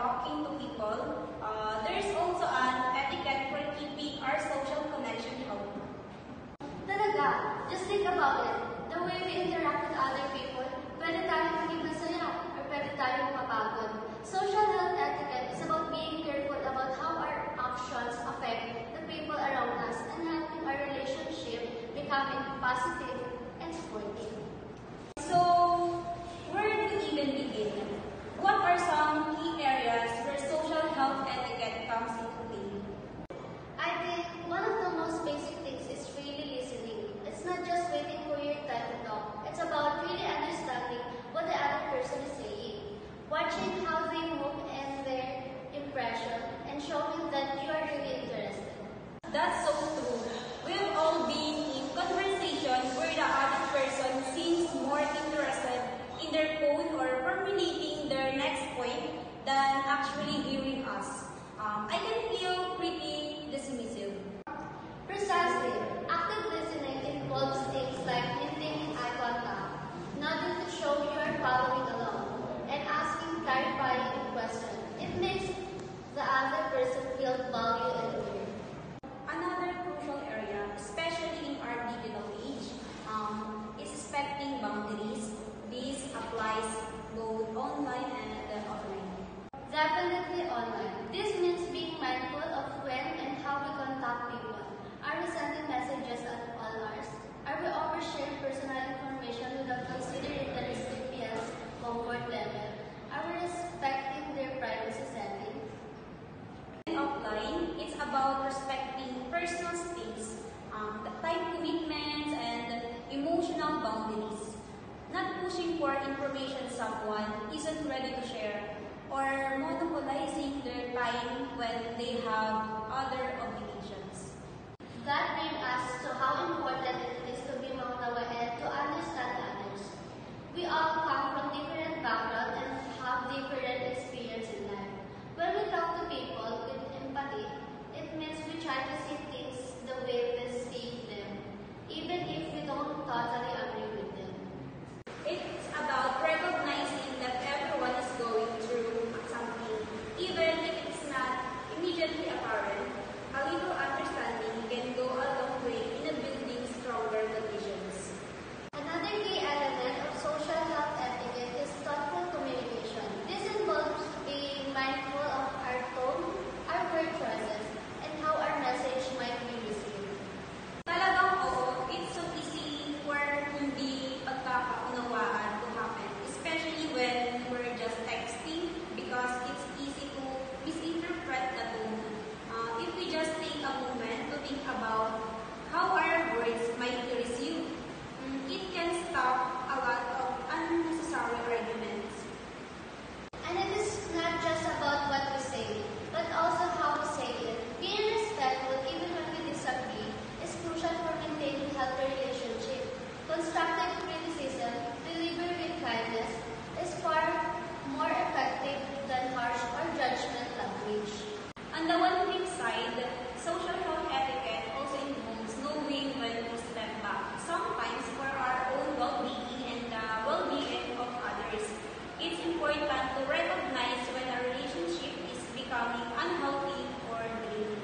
talking to people, there is also an etiquette for keeping our social connection healthy. Talaga, just think about it. The way we interact with other people, pwede tayong maging masaya or pwede tayong mapagod. Social health etiquette is about being careful about how our actions affect the people around us and helping our relationship becoming positive and supportive. So, where to even begin? What are some key areas where social health etiquette comes into play? I think one of the most basic things is really listening. It's not just waiting for your time to talk. It's about really understanding what the other person is saying, watching how they move and their impression, and showing that you are really interested. That's so true. We've all been in conversation where the other person seems more interested in their phone or formulating their next point than actually hearing us. I can feel pretty dismissive. Precisely. Active listening involves things like maintaining eye contact, nodding to show you are following along, and asking clarifying questions. It makes the other person feel valued and heard. Another crucial area, especially in our digital age, is respecting boundaries. This applies both online and offline. Definitely online. This means being mindful of when and how we contact people. Are we sending messages at all hours? Are we oversharing personal information without considering the recipient's comfort level? Are we respecting their privacy settings? Offline, it's about respecting personal space, the time commitments, and emotional boundaries. Not pushing for information someone isn't ready to share, or monopolizing their time when they have other obligations. That brings us to how important it is to be maunawaan to understand others. We all come from different backgrounds and have different experiences in life. When we talk to people with empathy, it means we try to see things the way we see them, even if we don't totally agree with them. It's about recognizing that everyone is going through something, even if it's not immediately apparent. A little understanding can go a long way in building stronger conditions. Another key element of social health etiquette is thoughtful communication. This involves being mindful of our tone, our word choices, and how our message might be received. Talagang oo, it's so easy for hindi pagkakaunawaan to happen, especially when we're just texting because it's easy to misinterpret the tone. If we just take a moment to think about how our words might be received, it can stop a lot of unnecessary arguments. And it is not just about what we say, but also how we say it. Being respectful even when we disagree is crucial for maintaining healthy relationships. Constructive criticism, delivered with kindness, is far more effective than harsh or judgment language. On the one flip side, social health etiquette also involves knowing when to step back, sometimes for our own well-being and the well-being of others. It's important to recognize when a relationship is becoming unhealthy or draining.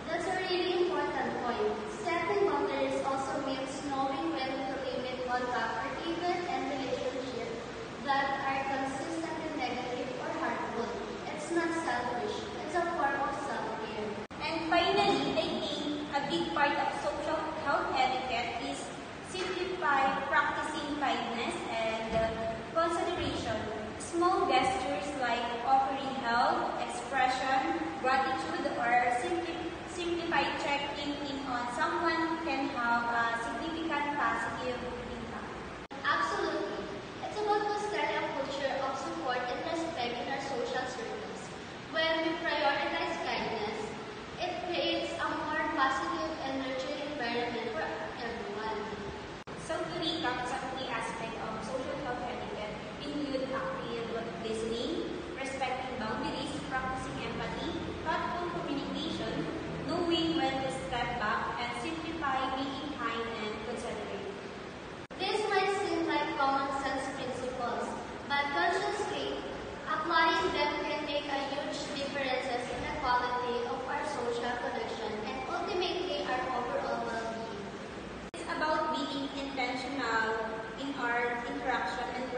That's a really important point. Setting boundaries also means knowing when to limit contact or even end relationships that are consistently negative or harmful. It's not selfish, it's a form of self-care. And finally, I think a big part of social health etiquette is simplify practicing kindness and consideration. Small gestures like offering help, expression, gratitude, or simplify checking in on someone can have a significant positive impact. Absolutely. It's about fostering a culture of support and respect in our social circles. When we prioritize kindness, it creates a more positive and nurturing environment for everyone. So to recap, some key aspects of social health etiquette include active listening, respecting boundaries, practicing empathy, thoughtful communication, knowing when to step back, and simplify being kind and considerate. This might seem like Applying them can make a huge differences in the quality of our social connection and ultimately our overall well-being. It's about being intentional in our interaction and